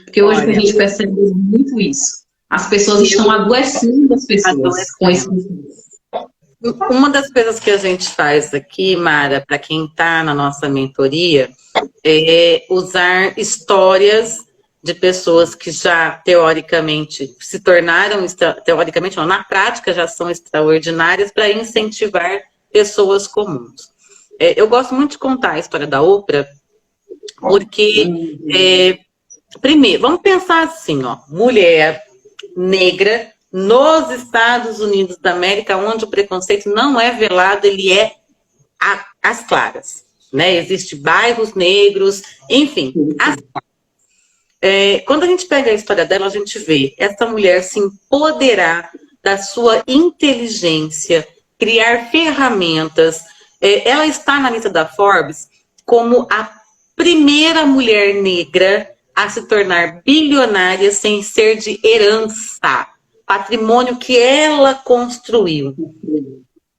Porque hoje a Olha, gente percebe muito isso. As pessoas estão adoecendo as pessoas com esse. uma das coisas que a gente faz aqui, Mara, para quem está na nossa mentoria, é usar histórias de pessoas que já teoricamente se tornaram, teoricamente não, na prática já são extraordinárias, para incentivar pessoas comuns. Eu gosto muito de contar a história da Oprah, porque, primeiro, vamos pensar assim, ó, mulher negra nos Estados Unidos da América, onde o preconceito não é velado, ele é às claras, né? Existem bairros negros, enfim. Quando a gente pega a história dela, a gente vê essa mulher se empoderar da sua inteligência, criar ferramentas. Ela está na lista da Forbes como a primeira mulher negra a se tornar bilionária sem ser de herança, patrimônio que ela construiu.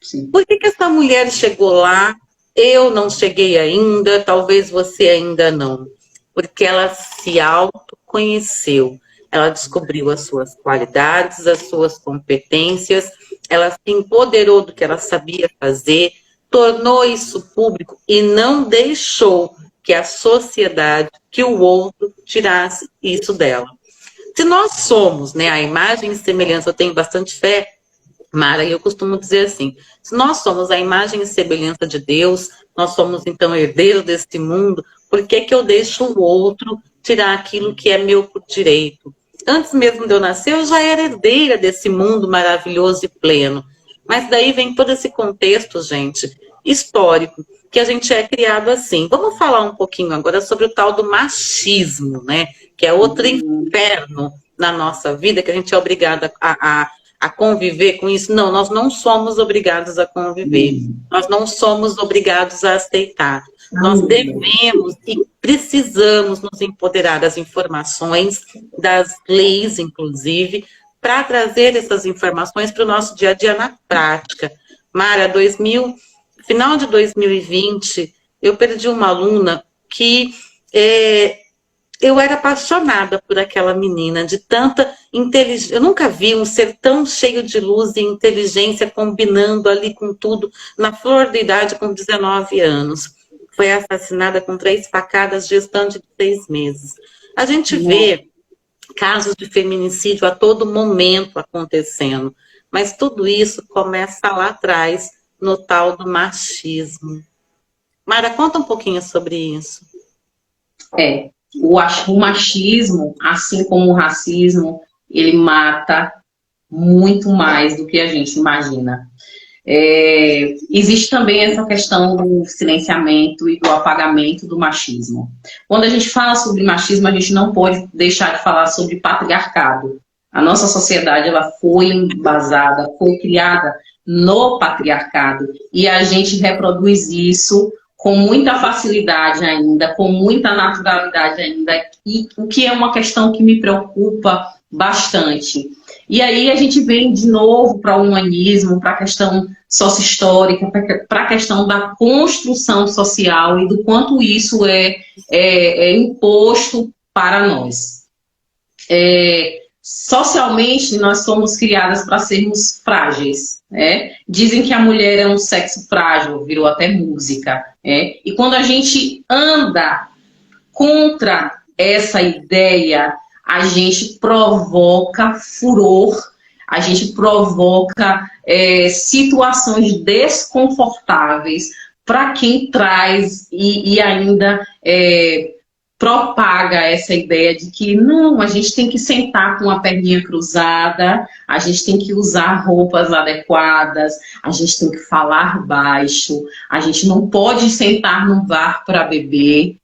Sim. Por que essa mulher chegou lá? Eu não cheguei ainda, talvez você ainda não. Porque ela se autoconheceu, ela descobriu as suas qualidades, as suas competências, ela se empoderou do que ela sabia fazer, tornou isso público e não deixou que a sociedade, que o outro tirasse isso dela. Se nós somos, né, a imagem e semelhança, eu tenho bastante fé, Mara, e eu costumo dizer assim, se nós somos a imagem e semelhança de Deus, nós somos então herdeiros desse mundo, por que que eu deixo o outro tirar aquilo que é meu por direito? Antes mesmo de eu nascer, eu já era herdeira desse mundo maravilhoso e pleno. Mas daí vem todo esse contexto, gente, histórico, que a gente é criado assim. Vamos falar um pouquinho agora sobre o tal do machismo, né? Que é outro inferno na nossa vida, que a gente é obrigada a conviver com isso. Não, nós não somos obrigados a conviver. Nós não somos obrigados a aceitar. Nós devemos e precisamos nos empoderar das informações, das leis, inclusive, para trazer essas informações para o nosso dia a dia na prática. Mara, final de 2020, eu perdi uma aluna que eu era apaixonada por aquela menina, de tanta inteligência. Eu nunca vi um ser tão cheio de luz e inteligência combinando ali com tudo, na flor da idade, com 19 anos. Foi assassinada com 3 facadas, gestante de 6 meses. A gente vê casos de feminicídio a todo momento acontecendo, mas tudo isso começa lá atrás, no tal do machismo. Mara, conta um pouquinho sobre isso. O machismo, assim como o racismo, ele mata muito mais do que a gente imagina. Existe também essa questão do silenciamento e do apagamento do machismo. Quando a gente fala sobre machismo, a gente não pode deixar de falar sobre patriarcado. A nossa sociedade ela foi embasada, foi criada no patriarcado e a gente reproduz isso com muita facilidade ainda, com muita naturalidade ainda, e o que é uma questão que me preocupa bastante. E aí a gente vem de novo para o humanismo, para a questão sócio-histórica, para a questão da construção social e do quanto isso é imposto para nós. Socialmente, nós somos criadas para sermos frágeis. Dizem que a mulher é um sexo frágil, virou até música. E quando a gente anda contra essa ideia, a gente provoca furor, a gente provoca situações desconfortáveis para quem traz e ainda propaga essa ideia de que não, a gente tem que sentar com a perninha cruzada, a gente tem que usar roupas adequadas, a gente tem que falar baixo, a gente não pode sentar no bar para beber,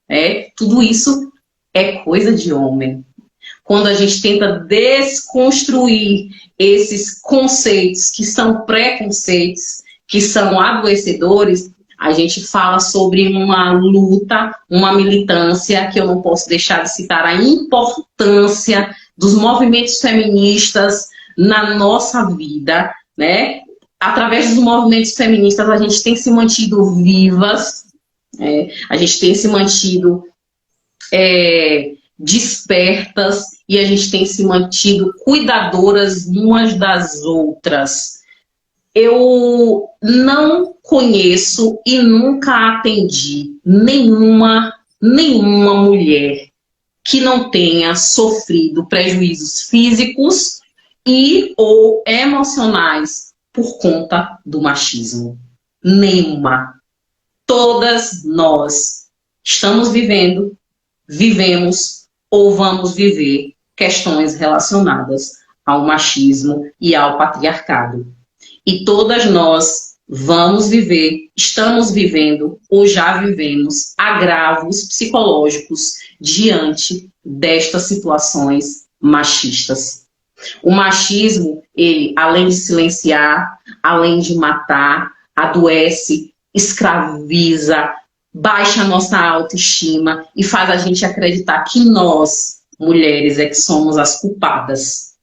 tudo isso é coisa de homem. Quando a gente tenta desconstruir esses conceitos que são preconceitos, que são adoecedores, a gente fala sobre uma luta, uma militância, que eu não posso deixar de citar a importância dos movimentos feministas na nossa vida, né? Através dos movimentos feministas, a gente tem se mantido vivas, a gente tem se mantido despertas e a gente tem se mantido cuidadoras umas das outras. Eu não conheço e nunca atendi nenhuma mulher que não tenha sofrido prejuízos físicos e ou emocionais por conta do machismo. Nenhuma. Todas nós estamos vivendo, vivemos ou vamos viver questões relacionadas ao machismo e ao patriarcado. E todas nós vamos viver, estamos vivendo ou já vivemos agravos psicológicos diante destas situações machistas. O machismo, ele, além de silenciar, além de matar, adoece, escraviza, baixa a nossa autoestima e faz a gente acreditar que nós, mulheres, é que somos as culpadas.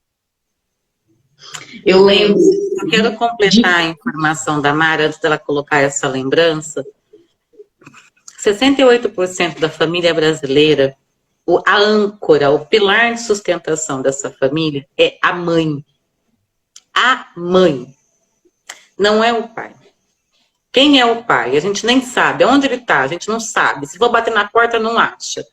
Eu lembro... Eu quero completar a informação da Mara, antes dela colocar essa lembrança. 68% da família brasileira, a âncora, o pilar de sustentação dessa família é a mãe. A mãe. Não é o pai. Quem é o pai? A gente nem sabe. Onde ele está? A gente não sabe. Se for bater na porta, não acha.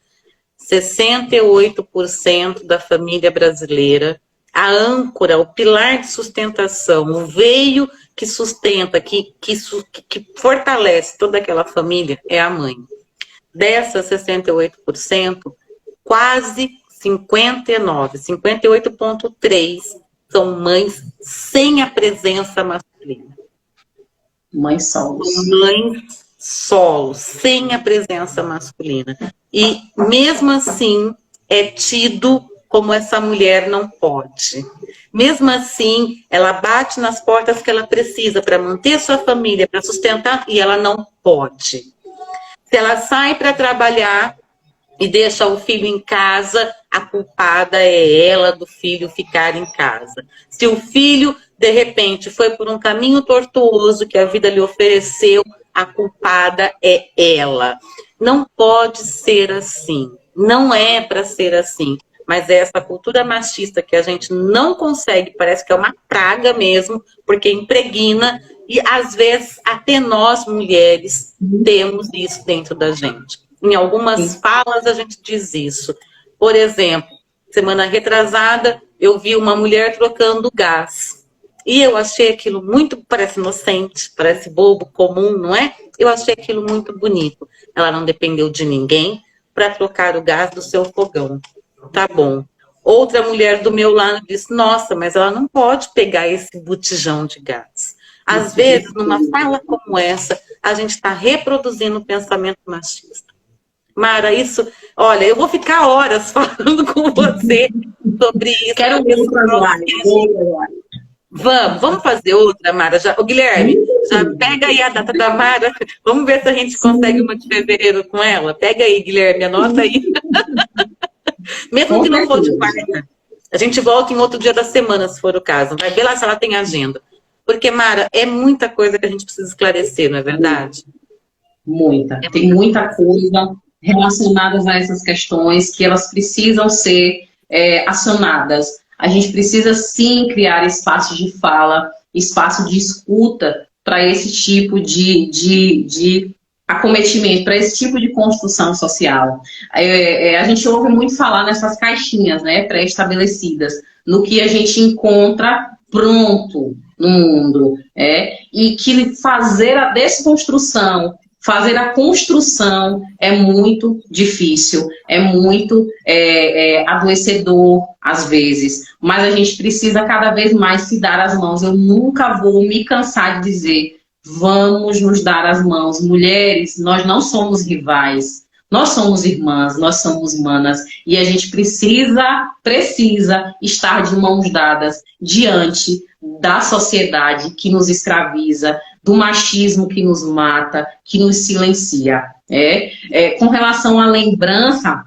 68% da família brasileira, a âncora, o pilar de sustentação, o veio que sustenta, que fortalece toda aquela família é a mãe. Dessas 68%, quase 58,3% são mães sem a presença masculina. Mães solos. Mães solos, sem a presença masculina. E mesmo assim é tido como essa mulher não pode. Mesmo assim, ela bate nas portas que ela precisa para manter sua família, para sustentar, e ela não pode. Se ela sai para trabalhar e deixa o filho em casa, a culpada é ela do filho ficar em casa. Se o filho, de repente, foi por um caminho tortuoso que a vida lhe ofereceu, a culpada é ela. Não pode ser assim. Não é para ser assim. Mas é essa cultura machista que a gente não consegue, parece que é uma praga mesmo, porque impregna, e às vezes até nós, mulheres, temos isso dentro da gente. Em algumas falas a gente diz isso. Por exemplo, semana retrasada, eu vi uma mulher trocando gás. E eu achei aquilo muito, parece inocente, parece bobo, comum, não é? Eu achei aquilo muito bonito. Ela não dependeu de ninguém para trocar o gás do seu fogão. Tá bom. Outra mulher do meu lado disse, nossa, mas ela não pode pegar esse botijão de gás. Às vezes, numa fala como essa, a gente está reproduzindo o pensamento machista. Mara, isso... Olha, eu vou ficar horas falando com você sobre isso. Quero ver outra live. Vamos fazer outra, Mara. Ô, Guilherme, já pega aí a data da Mara. Vamos ver se a gente consegue uma de fevereiro com ela. Pega aí, Guilherme, anota aí. Mesmo que não for de quarta, a gente volta em outro dia da semana, se for o caso. Vai ver lá se ela tem agenda. Porque, Mara, é muita coisa que a gente precisa esclarecer, não é verdade? Muita. Tem muita coisa relacionada a essas questões que elas precisam ser acionadas. A gente precisa, sim, criar espaços de fala, espaço de escuta para esse tipo de acometimento, para esse tipo de construção social. A gente ouve muito falar nessas caixinhas, né, pré-estabelecidas, no que a gente encontra pronto no mundo, e que fazer a desconstrução, fazer a construção é muito difícil, é muito adoecedor às vezes, mas a gente precisa cada vez mais se dar as mãos. Eu nunca vou me cansar de dizer, vamos nos dar as mãos. Mulheres, nós não somos rivais, nós somos irmãs, nós somos manas, e a gente precisa estar de mãos dadas diante da sociedade que nos escraviza, do machismo que nos mata, que nos silencia. Com relação à lembrança,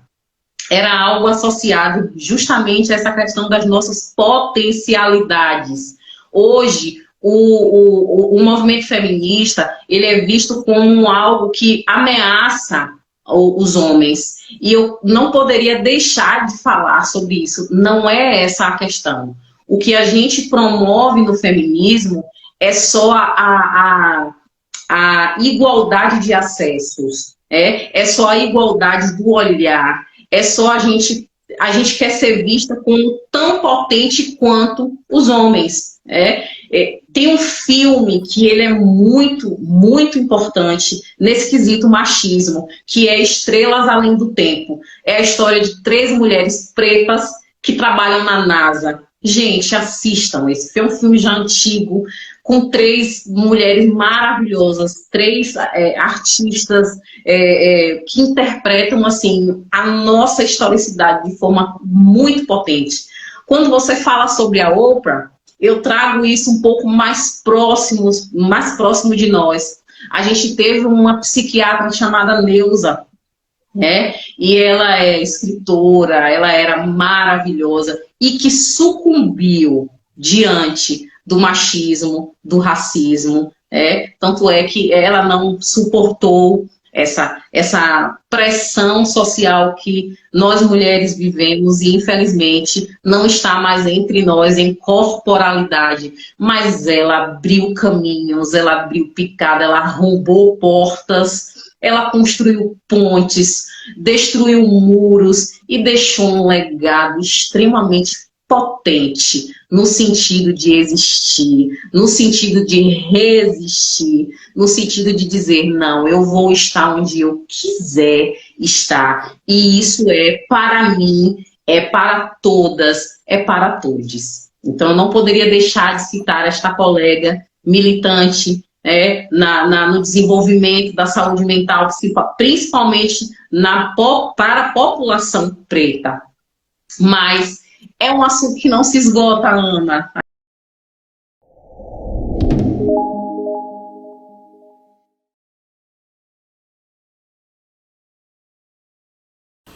era algo associado justamente a essa questão das nossas potencialidades. Hoje, o movimento feminista, ele é visto como algo que ameaça os homens. E eu não poderia deixar de falar sobre isso. Não é essa a questão. O que a gente promove no feminismo é só a igualdade de acessos, é só a igualdade do olhar, é só a gente quer ser vista como tão potente quanto os homens. Tem um filme que ele é muito, muito importante nesse quesito machismo, que é Estrelas Além do Tempo. É a história de 3 mulheres pretas que trabalham na NASA. Gente, assistam, esse foi um filme já antigo, com 3 mulheres maravilhosas, 3 artistas que interpretam assim a nossa historicidade de forma muito potente. Quando você fala sobre a Oprah, eu trago isso um pouco mais próximo de nós. A gente teve uma psiquiatra chamada Neuza, e ela é escritora, ela era maravilhosa, e que sucumbiu diante do machismo, do racismo, tanto é que ela não suportou essa pressão social que nós mulheres vivemos e infelizmente não está mais entre nós em corporalidade, mas ela abriu caminhos, ela abriu picada, ela arrombou portas, ela construiu pontes, destruiu muros e deixou um legado extremamente potente no sentido de existir, no sentido de resistir, no sentido de dizer, não, eu vou estar onde eu quiser estar. E isso é para mim, é para todas, é para todos. Então, eu não poderia deixar de citar esta colega militante no desenvolvimento da saúde mental, principalmente para a população preta. Mas é um assunto que não se esgota, Ana.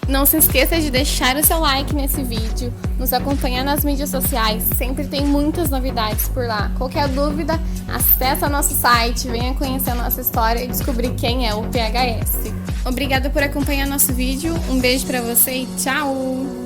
Não se esqueça de deixar o seu like nesse vídeo, nos acompanhar nas mídias sociais, sempre tem muitas novidades por lá. Qualquer dúvida, acesse o nosso site, venha conhecer a nossa história e descobrir quem é o PHS. Obrigada por acompanhar nosso vídeo, um beijo pra você e tchau!